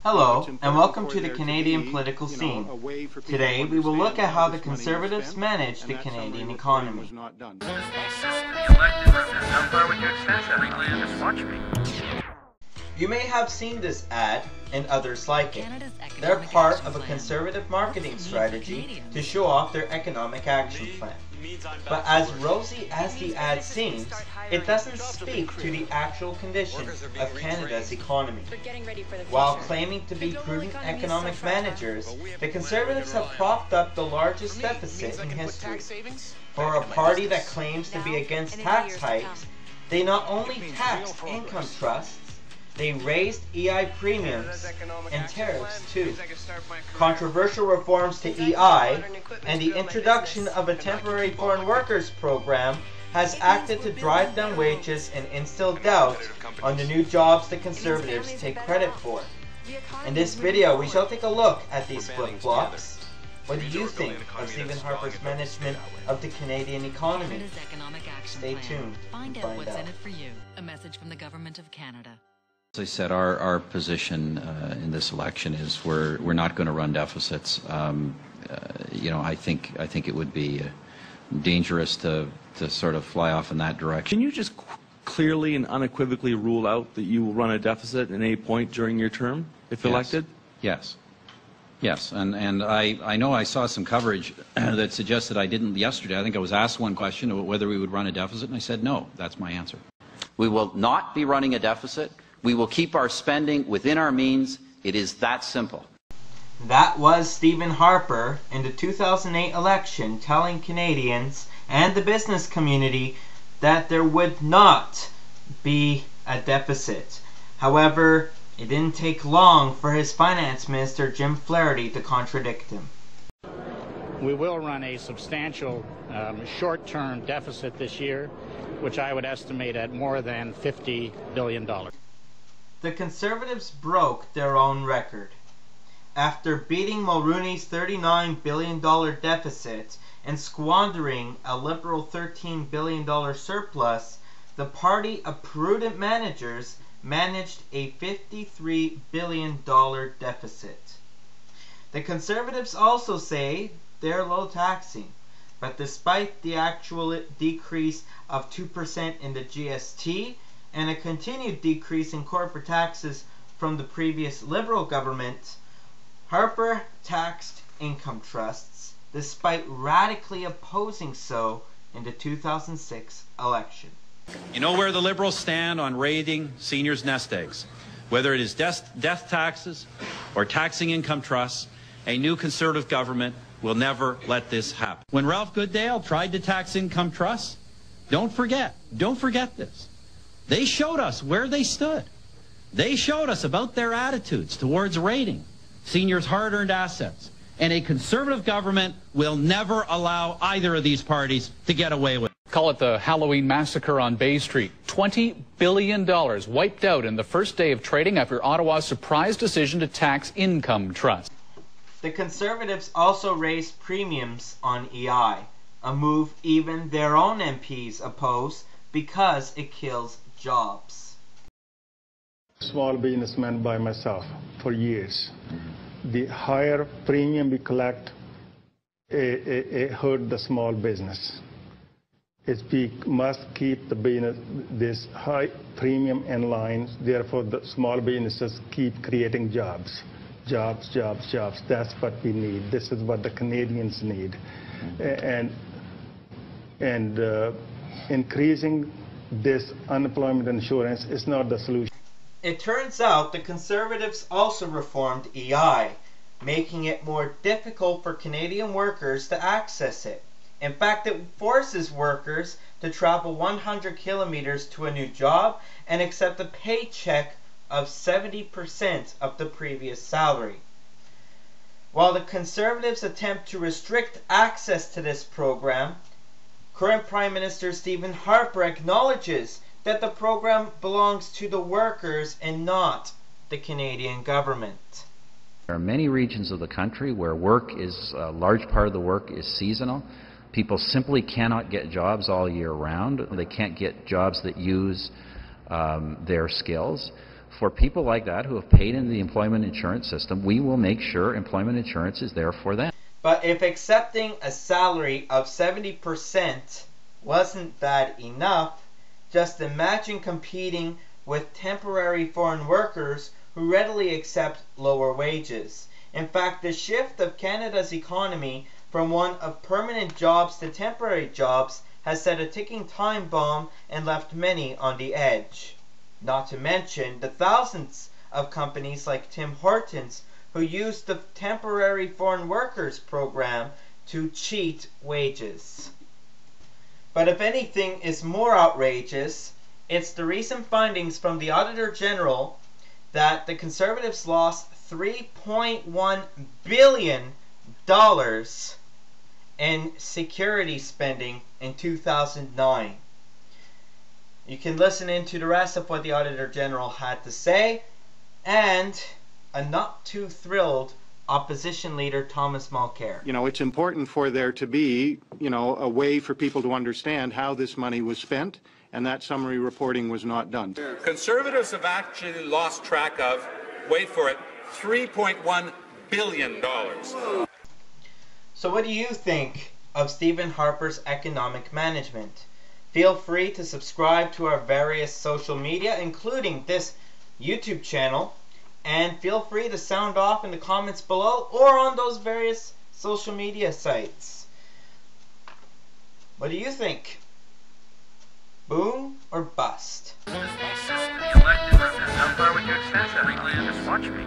Hello, and welcome to the Canadian political scene. Today, we will look at how the Conservatives manage the Canadian economy. You may have seen this ad and others like it. They're part of a Conservative marketing strategy to show off their economic action plan. But as rosy as the ad seems, it doesn't speak to the actual condition of Canada's economy. While claiming to be prudent economic managers, the Conservatives have propped up the largest deficit in history. For a party that claims to be against tax hikes, they not only taxed income trusts, they raised EI premiums and tariffs too. Controversial reforms to EI and the introduction of a temporary foreign workers program has acted to drive down wages and instill doubt on the new jobs the Conservatives take credit for. In this video, we shall take a look at these flip-flops. What do you think of Stephen Harper's management of the Canadian economy? Stay tuned to find out. A message from the Government of Canada. As I said, our position in this election is we're not going to run deficits. I think it would be dangerous to sort of fly off in that direction. Can you just clearly and unequivocally rule out that you will run a deficit at any point during your term, if elected? Yes. And I know I saw some coverage that suggested I didn't yesterday. I think I was asked one question about whether we would run a deficit, and I said no. That's my answer. We will not be running a deficit. We will keep our spending within our means. It is that simple. That was Stephen Harper in the 2008 election telling Canadians and the business community that there would not be a deficit. However, it didn't take long for his finance minister Jim Flaherty to contradict him. We will run a substantial short-term deficit this year, which I would estimate at more than $50 billion. The Conservatives broke their own record. After beating Mulroney's $39 billion deficit and squandering a Liberal $13 billion surplus, the party of prudent managers managed a $53 billion deficit. The Conservatives also say they're low taxing, but despite the actual decrease of 2% in the GST, and a continued decrease in corporate taxes from the previous Liberal government, Harper taxed income trusts, despite radically opposing so in the 2006 election. You know where the Liberals stand on raiding seniors' nest eggs. Whether it is death taxes or taxing income trusts, a new Conservative government will never let this happen. When Ralph Goodale tried to tax income trusts, don't forget this. They showed us where they stood. They showed us about their attitudes towards raiding seniors' hard-earned assets. And a Conservative government will never allow either of these parties to get away with it. Call it the Halloween massacre on Bay Street. $20 billion wiped out in the first day of trading after Ottawa's surprise decision to tax income trusts. The Conservatives also raised premiums on EI, a move even their own MPs oppose because it kills jobs. Small businessman by myself for years. The higher premium we collect, it hurt the small business. We must keep the business, this high premium in line. Therefore, the small businesses keep creating jobs. Jobs. That's what we need. This is what the Canadians need. And increasing this unemployment insurance is not the solution. It turns out the Conservatives also reformed EI, making it more difficult for Canadian workers to access it. In fact, it forces workers to travel 100 kilometers to a new job and accept a paycheck of 70% of the previous salary. While the Conservatives attempt to restrict access to this program, current Prime Minister Stephen Harper acknowledges that the program belongs to the workers and not the Canadian government. There are many regions of the country where a large part of the work is seasonal. People simply cannot get jobs all year round. They can't get jobs that use their skills. for people like that who have paid into the employment insurance system, we will make sure employment insurance is there for them. But if accepting a salary of 70% wasn't bad enough, just imagine competing with temporary foreign workers who readily accept lower wages. In fact, the shift of Canada's economy from one of permanent jobs to temporary jobs has set a ticking time bomb and left many on the edge. Not to mention the thousands of companies like Tim Hortons who use the temporary foreign workers program to cheat wages. But if anything is more outrageous, it's the recent findings from the Auditor General that the Conservatives lost $3.1 billion in security spending in 2009. You can listen into the rest of what the Auditor General had to say, and a not too thrilled opposition leader, Thomas Mulcair. You know, it's important for there to be, a way for people to understand how this money was spent, and that summary reporting was not done. Conservatives have actually lost track of, wait for it, $3.1 billion. So what do you think of Stephen Harper's economic management? Feel free to subscribe to our various social media, including this YouTube channel, and feel free to sound off in the comments below or on those various social media sites. What do you think? Boom or bust? How far would you extend that? Just watch me.